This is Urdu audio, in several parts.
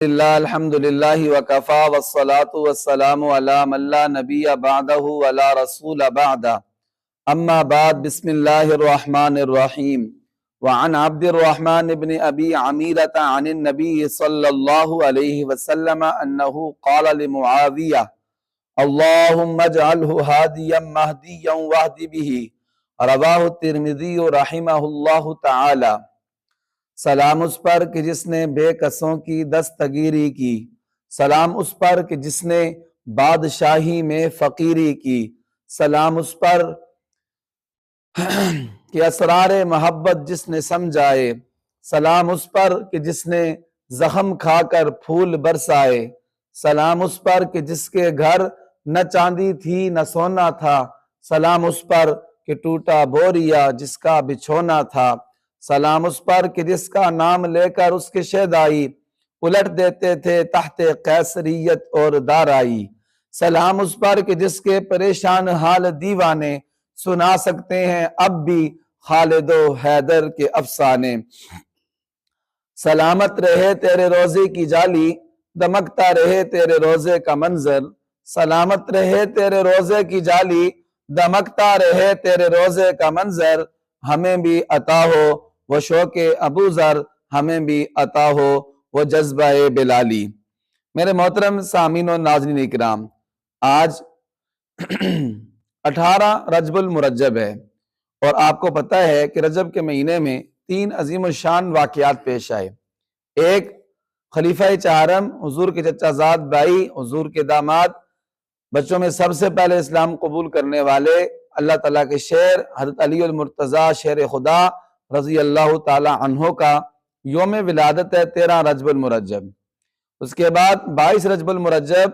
الحمدللہ وکفا والصلاة والسلام علی من لا نبی بعدہ ولا رسول بعدہ اما بعد بسم اللہ الرحمن الرحیم وعن عبد الرحمن بن ابی عمیرۃ عن النبی صلی اللہ علیہ وسلم انہ قال لمعاویہ اللہم اجعلہ ہادیا مہدیا واہد بہ رواہ الترمذی رحمہ اللہ تعالی۔ سلام اس پر کہ جس نے بے کسوں کی دستگیری کی، سلام اس پر کہ جس نے بادشاہی میں فقیری کی، سلام اس پر کہ اسرار محبت جس نے سمجھائے، سلام اس پر کہ جس نے زخم کھا کر پھول برسائے، سلام اس پر کہ جس کے گھر نہ چاندی تھی نہ سونا تھا، سلام اس پر کہ ٹوٹا بوریا جس کا بچھونا تھا، سلام اس پر کہ جس کا نام لے کر اس کے شیدائی الٹ دیتے تھے تحت قیصریت اور دارائی، سلام اس پر کہ جس کے پریشان حال دیوانے سنا سکتے ہیں اب بھی خالد و حیدر کے افسانے۔ سلامت رہے تیرے روزے کی جالی، دمکتا رہے تیرے روزے کا منظر، سلامت رہے تیرے روزے کی جالی، دمکتا رہے تیرے روزے کا منظر، ہمیں بھی عطا ہو وہ شوق ابو ذر، ہمیں بھی عطا ہو وہ جذبہ بلالی۔ میرے محترم سامعین و ناظرین اکرام، آج 18 رجب المرجب ہے اور آپ کو پتہ ہے کہ رجب کے مہینے میں 3 عظیم الشان واقعات پیش آئے۔ ایک، خلیفہ چہارم حضور کے چچا زاد بھائی، حضور کے داماد، بچوں میں سب سے پہلے اسلام قبول کرنے والے اللہ تعالیٰ کے شیر حضرت علی المرتضیٰ شیر خدا رضی اللہ تعالی عنہ کا یوم ولادت ہے 13 رجب المرجب۔ اس کے بعد 22 رجب المرجب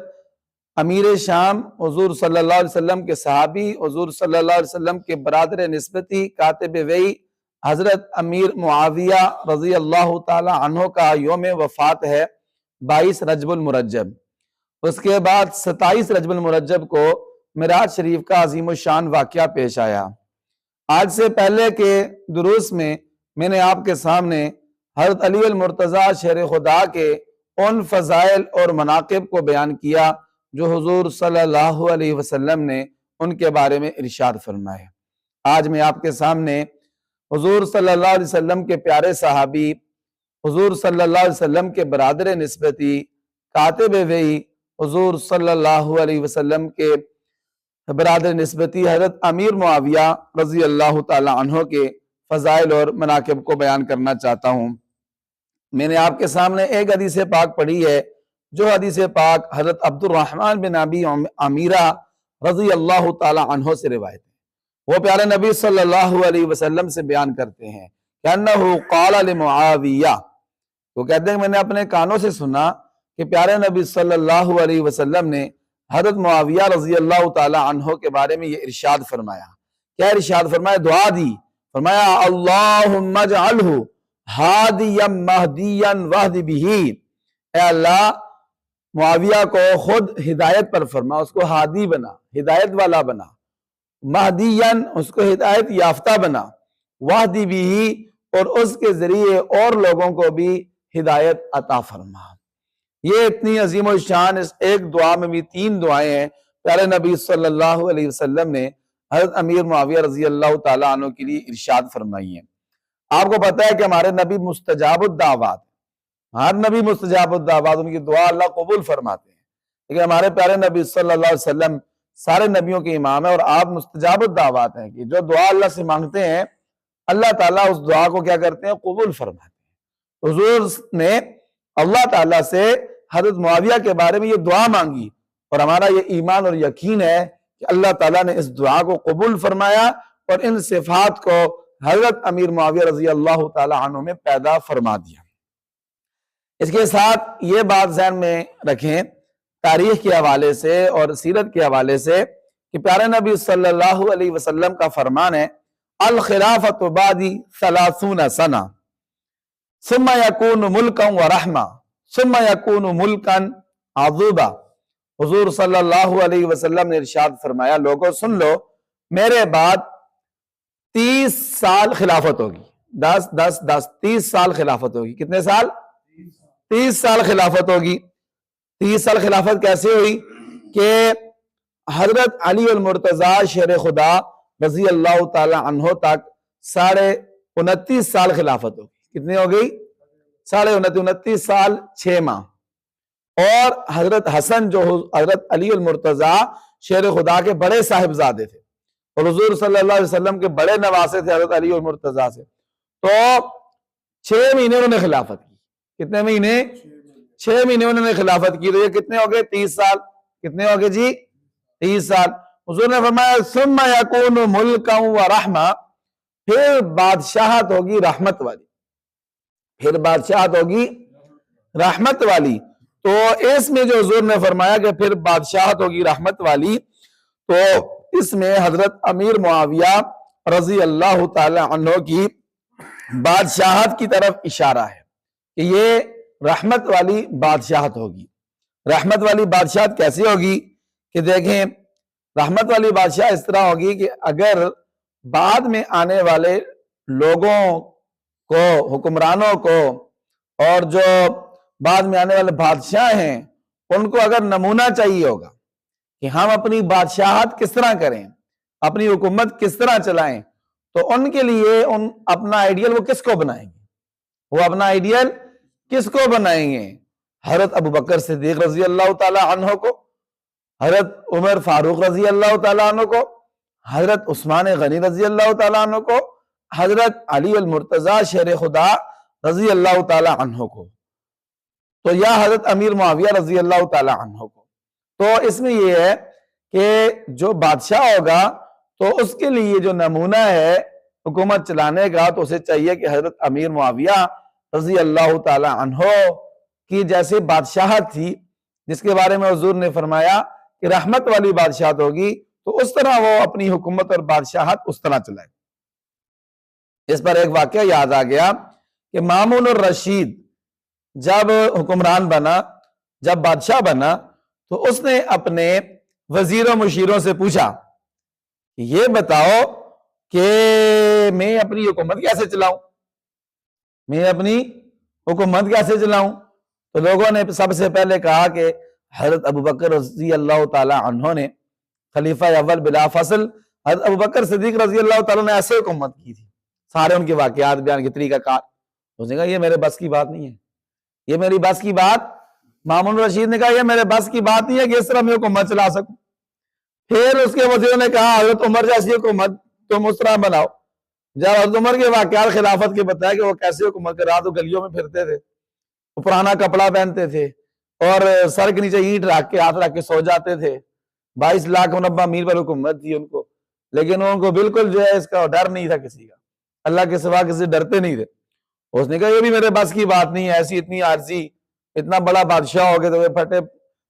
امیر شام حضور صلی اللہ علیہ وسلم کے صحابی، حضور صلی اللہ علیہ وسلم کے برادر نسبتی کاتب وحی حضرت امیر معاویہ رضی اللہ تعالی عنہ کا یوم وفات ہے 22 رجب المرجب۔ اس کے بعد 27 رجب المرجب کو معراج شریف کا عظیم الشان واقعہ پیش آیا۔ آج سے پہلے کے دروس میں نے آپ کے سامنے حضرت علی المرتضیٰ شیر خدا کے ان فضائل اور مناقب کو بیان کیا جو حضور صلی اللہ علیہ وسلم نے ان کے بارے میں ارشاد فرمائے۔ آج میں آپ کے سامنے حضور صلی اللہ علیہ وسلم کے پیارے صحابی، حضور صلی اللہ علیہ وسلم کے برادر نسبتی کاتب وحی حضور صلی اللہ علیہ وسلم کے برادر نسبتی حضرت امیر معاویہ رضی اللہ تعالی عنہ کے فضائل اور مناقب کو بیان کرنا چاہتا ہوں۔ میں نے آپ کے سامنے ایک حدیث پاک پڑھی ہے جو حدیث پاک حضرت عبد الرحمن بن ابی عمیرہ رضی اللہ تعالی عنہ سے روایت ہے۔ وہ پیارے نبی صلی اللہ علیہ وسلم سے بیان کرتے ہیں کہ انہ قال لمعاویہ، وہ کہتے ہیں میں نے اپنے کانوں سے سنا کہ پیارے نبی صلی اللہ علیہ وسلم نے حضرت معاویہ رضی اللہ تعالی عنہ کے بارے میں یہ ارشاد فرمایا۔ کیا ارشاد فرمایا؟ دعا دی، فرمایا اللہم اجعلہ ہادیا مہدیا واہد بہ، اے اللہ معاویہ کو خود ہدایت پر فرما، اس کو ہادی بنا، ہدایت والا بنا، مہدیا اس کو ہدایت یافتہ بنا، واہد بہ اور اس کے ذریعے اور لوگوں کو بھی ہدایت عطا فرما۔ یہ اتنی عظیم الشان اس ایک دعا میں بھی 3 دعائیں ہیں پیارے نبی صلی اللہ علیہ وسلم نے حضرت امیر معاویہ رضی اللہ تعالیٰ عنہ کے لیے ارشاد فرمائی ہیں۔ آپ کو پتہ ہے کہ ہمارے نبی مستجاب الدعوات، ہر نبی مستجاب الدعوات، ان کی دعا اللہ قبول فرماتے ہیں، لیکن ہمارے پیارے نبی صلی اللہ علیہ وسلم سارے نبیوں کے امام ہیں اور آپ مستجاب الدعوات ہیں کہ جو دعا اللہ سے مانگتے ہیں اللہ تعالیٰ اس دعا کو کیا کرتے ہیں؟ قبول فرماتے ہیں۔ حضور نے اللہ تعالیٰ سے حضرت معاویہ کے بارے میں یہ دعا مانگی اور ہمارا یہ ایمان اور یقین ہے کہ اللہ تعالیٰ نے اس دعا کو قبول فرمایا اور ان صفات کو حضرت امیر معاویہ رضی اللہ تعالی عنہ میں پیدا فرما دیا۔ اس کے ساتھ یہ بات ذہن میں رکھیں تاریخ کے حوالے سے اور سیرت کے حوالے سے کہ پیارے نبی صلی اللہ علیہ وسلم کا فرمان ہے الخلافۃ بعدی 30 سنہ ثم یکون ملکا ورحمہ ثم یکون ملکا عضوبا۔ حضور صلی اللہ علیہ وسلم نے ارشاد فرمایا لوگوں سن لو، میرے بعد 30 سال خلافت ہوگی، 10 30 سال خلافت ہوگی۔ کتنے سال؟ 30 سال خلافت ہوگی۔ 30 سال خلافت کیسے ہوئی کہ حضرت علی المرتضیٰ شیر خدا رضی اللہ تعالی عنہ تک 29.5 سال خلافت ہوگی۔ کتنی ہو گئی؟ 29.5 سال 6 ماہ۔ اور حضرت حسن جو حضرت علی المرتضیٰ شیر خدا کے بڑے صاحبزادے تھے اور حضور صلی اللہ علیہ وسلم کے بڑے نواسے تھے حضرت علی المرتضیٰ سے، تو 6 مہینے انہوں نے خلافت کی۔ کتنے مہینے؟ 6 مہینے انہوں نے خلافت کی۔ تو یہ کتنے ہو گئے؟ 30 سال۔ کتنے ہو گئے جی؟ 30 سال۔ حضور نے فرمایا ثم یکون ملکا ورحمہ، پھر بادشاہت ہوگی رحمت والی، پھر بادشاہت ہوگی رحمت والی۔ تو اس میں جو حضور نے فرمایا کہ پھر بادشاہت ہوگی رحمت والی، تو اس میں حضرت امیر معاویہ رضی اللہ تعالی عنہ کی بادشاہت کی طرف اشارہ ہے کہ یہ رحمت والی بادشاہت ہوگی۔ رحمت والی بادشاہت کیسی ہوگی کہ دیکھیں، رحمت والی بادشاہ اس طرح ہوگی کہ اگر بعد میں آنے والے لوگوں کو، حکمرانوں کو، اور جو بعد میں آنے والے بادشاہ ہیں ان کو اگر نمونہ چاہیے ہوگا کہ ہم اپنی بادشاہت کس طرح کریں، اپنی حکومت کس طرح چلائیں، تو ان کے لیے اپنا آئیڈیل وہ کس کو بنائیں گے؟ وہ اپنا آئیڈیل کس کو بنائیں گے؟ حضرت ابو بکر صدیق رضی اللہ تعالی عنہ کو، حضرت عمر فاروق رضی اللہ تعالی عنہ کو، حضرت عثمان غنی رضی اللہ تعالی عنہ کو، حضرت علی المرتضیٰ شیر خدا رضی اللہ تعالی عنہ کو، تو یا حضرت امیر معاویہ رضی اللہ تعالی عنہ کو۔ تو اس میں یہ ہے کہ جو بادشاہ ہوگا تو اس کے لیے جو نمونہ ہے حکومت چلانے کا، تو اسے چاہیے کہ حضرت امیر معاویہ رضی اللہ تعالی عنہ کی جیسے بادشاہت تھی، جس کے بارے میں حضور نے فرمایا کہ رحمت والی بادشاہت ہوگی، تو اس طرح وہ اپنی حکومت اور بادشاہت اس طرح چلائے۔ اس پر ایک واقعہ یاد آ گیا کہ مامون الرشید جب حکمران بنا، جب بادشاہ بنا، تو اس نے اپنے وزیر و مشیروں سے پوچھا کہ یہ بتاؤ کہ میں اپنی حکومت کیسے چلاؤں، میں اپنی حکومت کیسے چلاؤں؟ تو لوگوں نے سب سے پہلے کہا کہ حضرت ابو بکر رضی اللہ تعالی عنہ نے، خلیفہ اول بلا فصل حضرت ابو بکر صدیق رضی اللہ تعالیٰ نے ایسے حکومت کی تھی، سارے ان کے واقعات بیان کے طریقہ کار۔ اس نے کہا یہ میرے بس کی بات نہیں ہے، یہ میری بس کی بات، مامون رشید نے کہا یہ میرے بس کی بات نہیں ہے کہ اس طرح میں حکومت چلا سکوں۔ پھر اس کے وزیروں نے کہا حضرت عمر جیسی حکومت تم اس طرح بناؤ۔ جب حضرت عمر کے واقعات خلافت کے بتایا کہ وہ کیسے حکومت کر رہا، تو گلیوں میں پھرتے تھے، وہ پرانا کپڑا پہنتے تھے اور سر کے نیچے اینٹ رکھ کے، ہاتھ رکھ کے سو جاتے تھے۔ 22 لاکھ مربع میل پر حکومت تھی ان کو، لیکن ان کو بالکل جو ہے اس کا ڈر نہیں تھا کسی کا، اللہ کے سوا کسی سے ڈرتے نہیں تھے۔ اس نے کہا یہ بھی میرے بس کی بات نہیں ہے، ایسی اتنی عارضی، اتنا بڑا بادشاہ ہو گئے تو وہ پھٹے،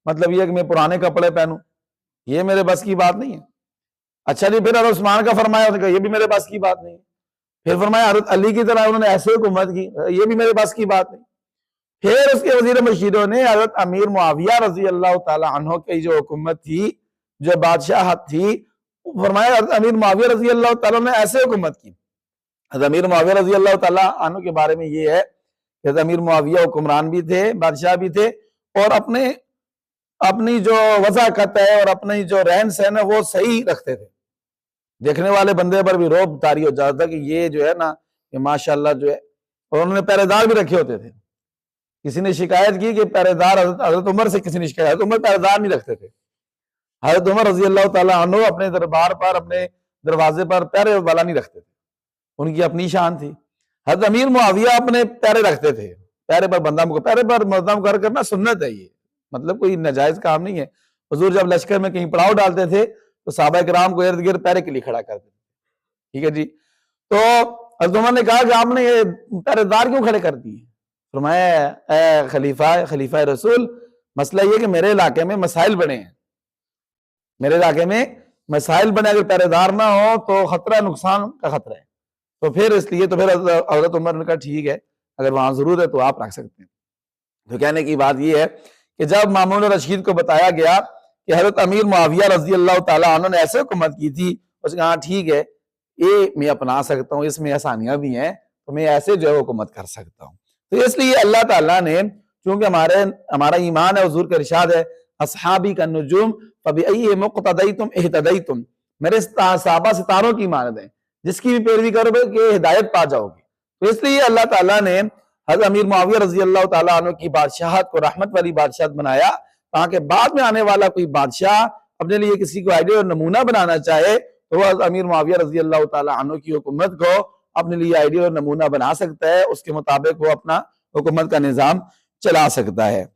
مطلب یہ کہ میں پرانے کپڑے پہنوں، یہ میرے بس کی بات نہیں ہے۔ اچھا جی، پھر حضرت عثمان کا فرمایا، اس نے کہا یہ بھی میرے بس کی بات نہیں ہے۔ پھر فرمایا حضرت علی کی طرح انہوں نے ایسے حکومت کی، یہ بھی میرے بس کی بات نہیں۔ پھر اس کے وزیر مشیروں نے حضرت امیر معاویہ رضی اللہ تعالی عنہ کی جو حکومت تھی، جو بادشاہت تھی، فرمایا حضرت امیر معاویہ رضی اللہ تعالیٰ نے ایسے حکومت کی۔ حضرت امیر معاویہ رضی اللہ تعالیٰ عنہ کے بارے میں یہ ہے کہ حضرت امیر معاویہ حکمران بھی تھے، بادشاہ بھی تھے، اور اپنی جو وضاحت ہے اور اپنی جو رہن سہن ہے وہ صحیح رکھتے تھے۔ دیکھنے والے بندے پر بھی روب طاری ہو جاتا تھا کہ یہ جو ہے نا کہ ماشاءاللہ جو ہے، اور انہوں نے پہرے دار بھی رکھے ہوتے تھے۔ کسی نے شکایت کی کہ پہرے دار، حضرت عمر سے کسی نے شکایت، حضرت عمر پہرے دار نہیں رکھتے تھے۔ حضرت عمر رضی اللہ تعالیٰ عنہ اپنے دربار پر، اپنے دروازے پر پہرے والا نہیں رکھتے تھے، ان کی اپنی شان تھی۔ حضرت امیر معاویہ اپنے پہرے رکھتے تھے، پہرے پر بندہ پہرے پر مردہ مقرر کرنا سنت ہے، یہ مطلب کوئی ناجائز کام نہیں ہے۔ حضور جب لشکر میں کہیں پڑاؤ ڈالتے تھے تو صحابہ کرام کو ارد گرد پہرے کے لیے کھڑا کرتے تھے، ٹھیک ہے جی۔ تو حضرت عمر نے کہا کہ آپ نے یہ پہرے دار کیوں کھڑے کر دیے؟ فرمایا اے خلیفہ رسول، مسئلہ یہ کہ میرے علاقے میں مسائل بڑے ہیں، میرے علاقے میں مسائل بنے، اگر پہرے دار نہ ہو تو خطرہ، نقصان کا خطرہ ہے۔ تو پھر اس لیے تو پھر حضرت عمر نے کہا ٹھیک ہے، اگر وہاں ضرورت ہے تو آپ رکھ سکتے ہیں۔ تو کہنے کی بات یہ ہے کہ جب مامون رشید کو بتایا گیا کہ حضرت امیر معاویہ رضی اللہ تعالیٰ عنہ نے ایسے حکومت کی تھی، اس نے کہا ٹھیک ہے، یہ میں اپنا سکتا ہوں، اس میں آسانیاں بھی ہیں، تو میں ایسے جو ہے حکومت کر سکتا ہوں۔ تو اس لیے اللہ تعالیٰ نے چونکہ ہمارا ایمان ہے، حضور کا ارشاد ہے اصحابی کا نجوم فبأی مقتدیتم اہتدیتم، میرے صحابہ ستاروں کی مانند ہیں، جس کی بھی پیروی کرو گے کہ ہدایت پا جاؤ گے۔ تو اس لیے اللہ تعالیٰ نے حضرت امیر معاویہ رضی اللہ تعالیٰ عنہ کی بادشاہت کو رحمت والی بادشاہت بنایا، تاکہ بعد میں آنے والا کوئی بادشاہ اپنے لیے کسی کو آئیڈیل اور نمونہ بنانا چاہے تو وہ حضرت امیر معاویہ رضی اللہ تعالیٰ عنہ کی حکومت کو اپنے لیے آئیڈیل اور نمونہ بنا سکتا ہے، اس کے مطابق وہ اپنا حکومت کا نظام چلا سکتا ہے۔